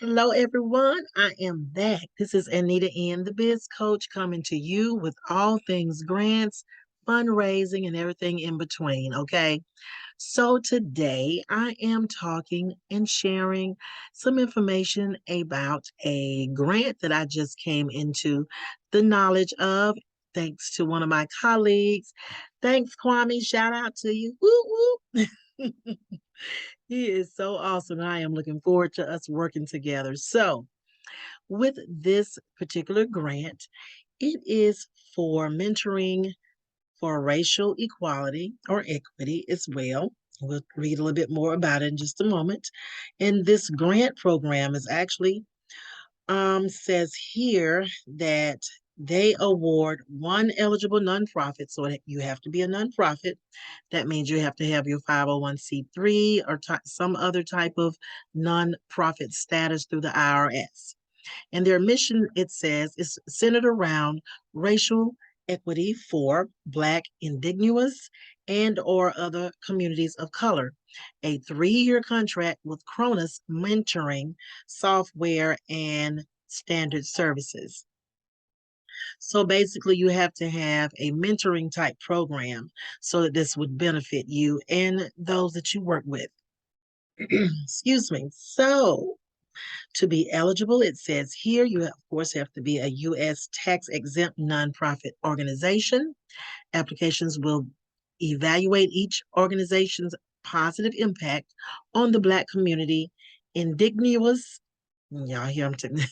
Hello, everyone. I am back. This is Anita N, the Biz Coach, coming to you with all things grants, fundraising, and everything in between. Okay. So today I am talking and sharing some information about a grant that I just came into the knowledge of, thanks to one of my colleagues. Thanks, Kwame. Shout out to you. Woo woo. He is so awesome. I am looking forward to us working together. So, with this particular grant, it is for mentoring for racial equality or equity as well. We'll read a little bit more about it in just a moment. And this grant program is actually says here that they award one eligible nonprofit. So you have to be a nonprofit. That means you have to have your 501c3 or some other type of nonprofit status through the IRS. And their mission, it says, is centered around racial equity for Black, indigenous, and or other communities of color. A 3-year contract with Cronus mentoring software and standard services. So basically, you have to have a mentoring type program so that this would benefit you and those that you work with. Excuse me. So, to be eligible, it says here you, of course, have to be a U.S. tax exempt nonprofit organization. Applications will evaluate each organization's positive impact on the Black community, indigenous, y'all hear I'm taking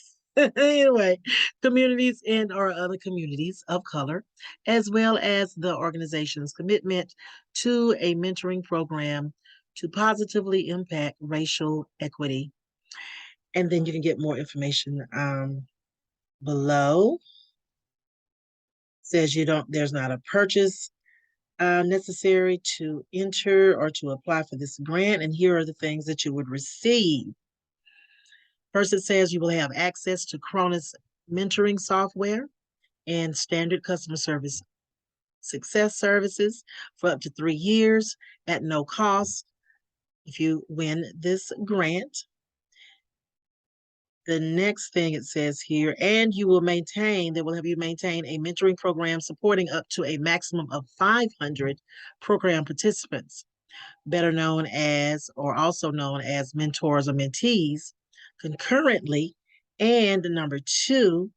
anyway, communities and or other communities of color, as well as the organization's commitment to a mentoring program to positively impact racial equity. And then you can get more information below. Says there's not a purchase necessary to enter or to apply for this grant. And here are the things that you would receive. First, it says you will have access to Cronus mentoring software and standard customer service success services for up to 3 years at no cost if you win this grant. The next thing it says here, and they will have you maintain a mentoring program supporting up to a maximum of 500 program participants, better known as, or also known as mentors or mentees, concurrently. And number 2,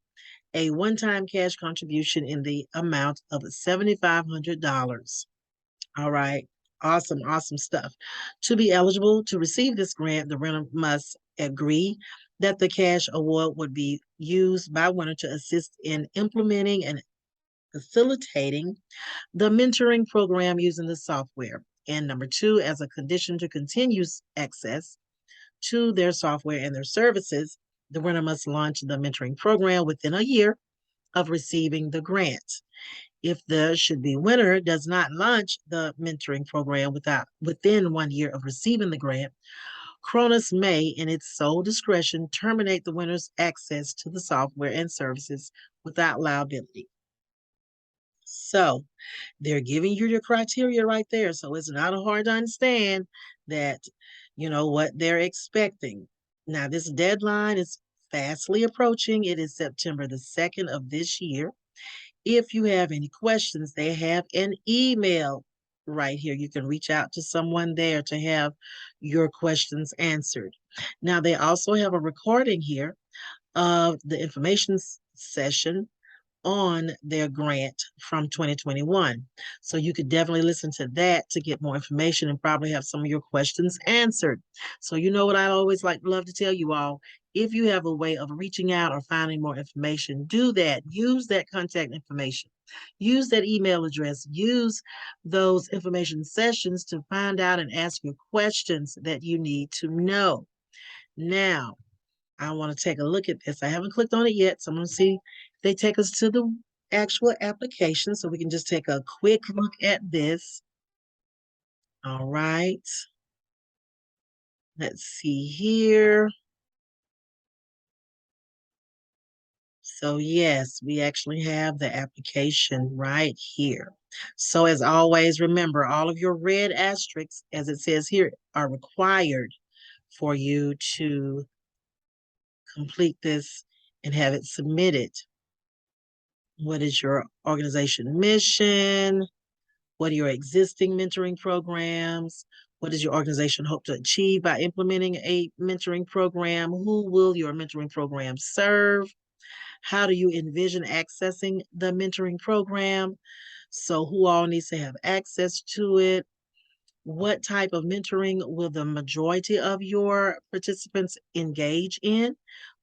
a one-time cash contribution in the amount of $7,500. All right. Awesome, awesome stuff. To be eligible to receive this grant, the winner must agree that the cash award would be used by winner to assist in implementing and facilitating the mentoring program using the software. And number 2, as a condition to continue access to their software and their services, the winner must launch the mentoring program within a year of receiving the grant. If the should-be winner does not launch the mentoring program within 1 year of receiving the grant, Cronus may, in its sole discretion, terminate the winner's access to the software and services without liability. So they're giving you your criteria right there. So it's not hard to understand that, what they're expecting. Now, this deadline is fastly approaching. It is September the 2nd of this year. If you have any questions, they have an email right here. You can reach out to someone there to have your questions answered. Now, they also have a recording here of the information session on their grant from 2021. So you could definitely listen to that to get more information and probably have some of your questions answered. So you know what I always love to tell you all, if you have a way of reaching out or finding more information, do that. Use that contact information. Use that email address. Use those information sessions to find out and ask your questions that you need to know. Now, I want to take a look at this. I haven't clicked on it yet, so I'm going to see if they take us to the actual application so we can just take a quick look at this. All right. Let's see here. So yes, we actually have the application right here. So as always, remember all of your red asterisks, as it says here, are required for you to complete this and have it submitted. What is your organization mission? What are your existing mentoring programs? What does your organization hope to achieve by implementing a mentoring program? Who will your mentoring program serve? How do you envision accessing the mentoring program? So, who all needs to have access to it? What type of mentoring will the majority of your participants engage in?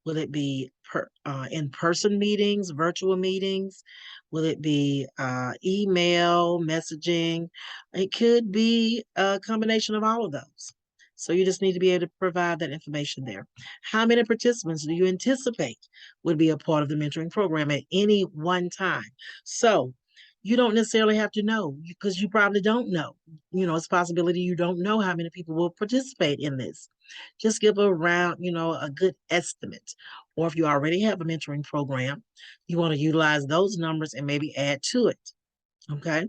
Will it be in-person meetings, virtual meetings? Will it be email, messaging? It could be a combination of all of those. So you just need to be able to provide that information there. How many participants do you anticipate would be a part of the mentoring program at any one time? So you don't necessarily have to know because you probably don't know. It's a possibility you don't know how many people will participate in this. Just give a good estimate. Or if you already have a mentoring program, you want to utilize those numbers and maybe add to it. Okay.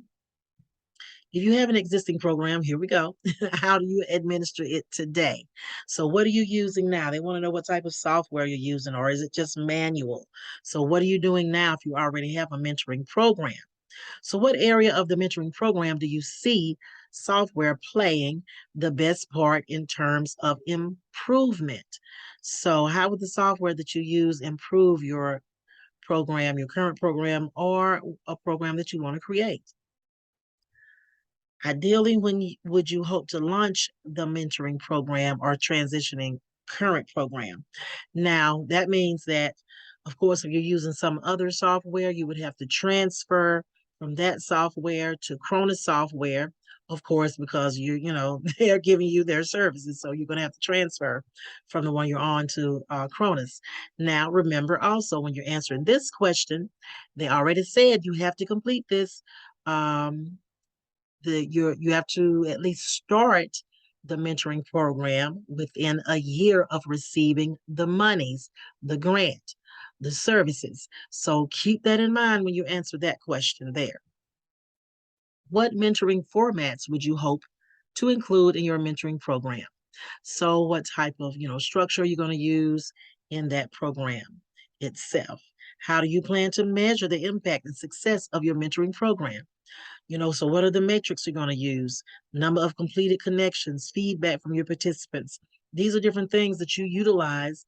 If you have an existing program, here we go. How do you administer it today? So, what are you using now? They want to know what type of software you're using, or is it just manual? So, what are you doing now if you already have a mentoring program? So, what area of the mentoring program do you see software playing the best part in terms of improvement? So, how would the software that you use improve your program, your current program, or a program that you want to create? Ideally, would you hope to launch the mentoring program or transitioning current program? Now, that means that, of course, if you're using some other software, you would have to transfer from that software to Cronus software, of course, because they're giving you their services. So you're going to have to transfer from the one you're on to Cronus. Now, remember also when you're answering this question, they already said you have to complete this. You have to at least start the mentoring program within a year of receiving the monies, the grant, the services. So keep that in mind when you answer that question there. What mentoring formats would you hope to include in your mentoring program? So what type of, structure are you going to use in that program itself? How do you plan to measure the impact and success of your mentoring program? So what are the metrics you're going to use? Number of completed connections, feedback from your participants. These are different things that you utilize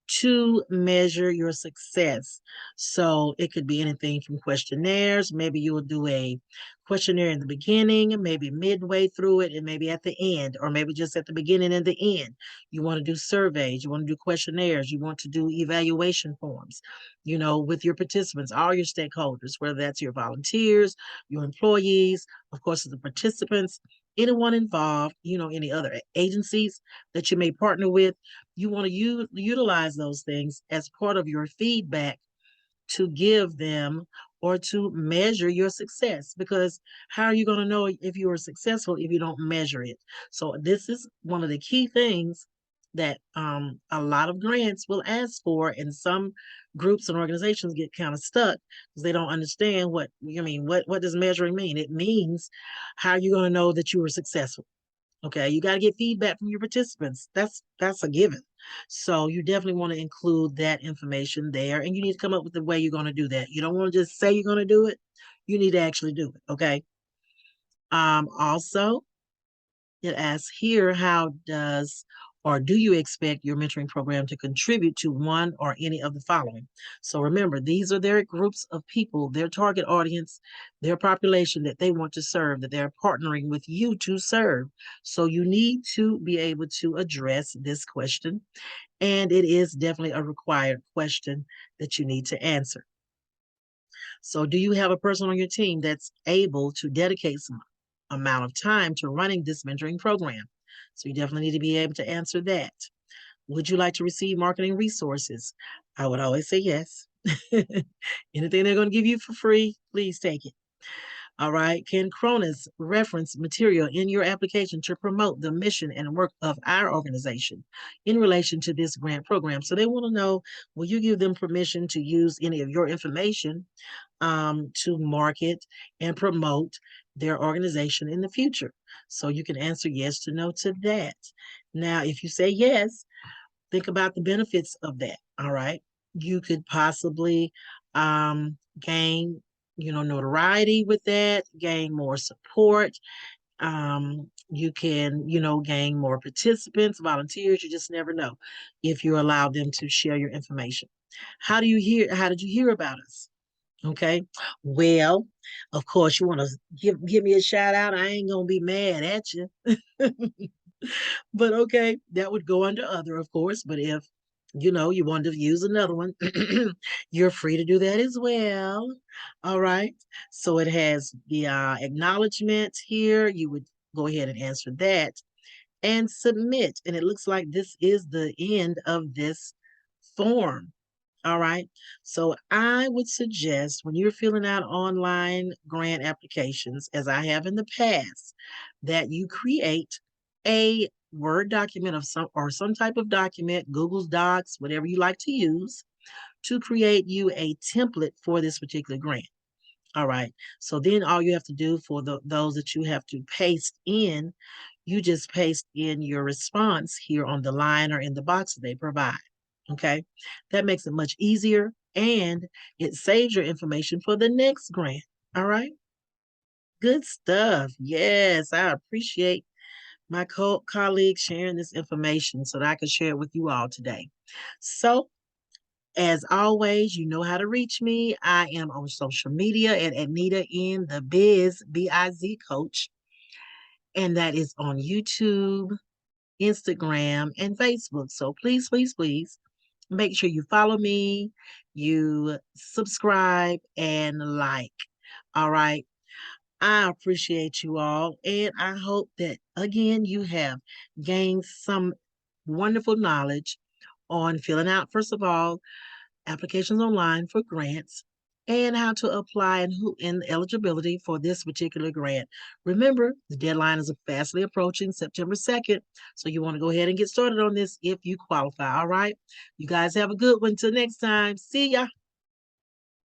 to measure your success. So it could be anything from questionnaires. Maybe you will do a questionnaire in the beginning, maybe midway through it, and maybe at the end, or maybe just at the beginning and the end. You want to do surveys, you want to do questionnaires, you want to do evaluation forms, with your participants, all your stakeholders, whether that's your volunteers, your employees, of course, the participants, anyone involved, any other agencies that you may partner with. You want to utilize those things as part of your feedback to give them or to measure your success, because how are you going to know if you are successful if you don't measure it? So this is one of the key things that a lot of grants will ask for, and some groups and organizations get kind of stuck because they don't understand what does measuring mean. It means how are you going to know that you were successful? Okay, you got to get feedback from your participants. That's a given. So you definitely want to include that information there, and you need to come up with the way you're going to do that. You don't want to just say you're going to do it. You need to actually do it. Okay. Also, it asks here, how does or do you expect your mentoring program to contribute to one or any of the following? So remember, these are their groups of people, their target audience, their population that they want to serve, that they're partnering with you to serve. So you need to be able to address this question, and it is definitely a required question that you need to answer. So do you have a person on your team that's able to dedicate some amount of time to running this mentoring program? So you definitely need to be able to answer that. Would you like to receive marketing resources? I would always say yes. Anything they're going to give you for free, please take it. All right. Can Cronus reference material in your application to promote the mission and work of our organization in relation to this grant program? So they want to know, will you give them permission to use any of your information to market and promote their organization in the future? So you can answer yes to no to that. Now, if you say yes, Think about the benefits of that. All right. You could possibly gain, notoriety with that, gain more support. You can, gain more participants, volunteers. You just never know if you allow them to share your information. How did you hear about us? Okay. Well, of course, you want to give me a shout out. I ain't gonna be mad at you. But okay, that would go under other, of course. But if you want to use another one, you're free to do that as well. All right. So it has the acknowledgement here. You would go ahead and answer that and submit. And it looks like this is the end of this form. All right. So I would suggest when you're filling out online grant applications, as I have in the past, that you create a Word document of some type of document, Google's Docs, whatever you like to use, to create you a template for this particular grant. All right. So then all you have to do for those that you have to paste in, you just paste in your response here on the line or in the box that they provide. Okay. That makes it much easier and it saves your information for the next grant. All right. Good stuff. Yes, I appreciate my colleagues sharing this information so that I can share it with you all today. So, as always, you know how to reach me. I am on social media at Anita in the Biz, BIZ Coach, and that is on YouTube, Instagram, and Facebook. So please, please, please make sure you follow me, you subscribe, and like. All right. I appreciate you all, and I hope that again you have gained some wonderful knowledge on filling out, first of all, applications online for grants and how to apply and who in eligibility for this particular grant. Remember, the deadline is fastly approaching September 2nd, so you want to go ahead and get started on this if you qualify. All right. You guys have a good one. Till next time. See ya.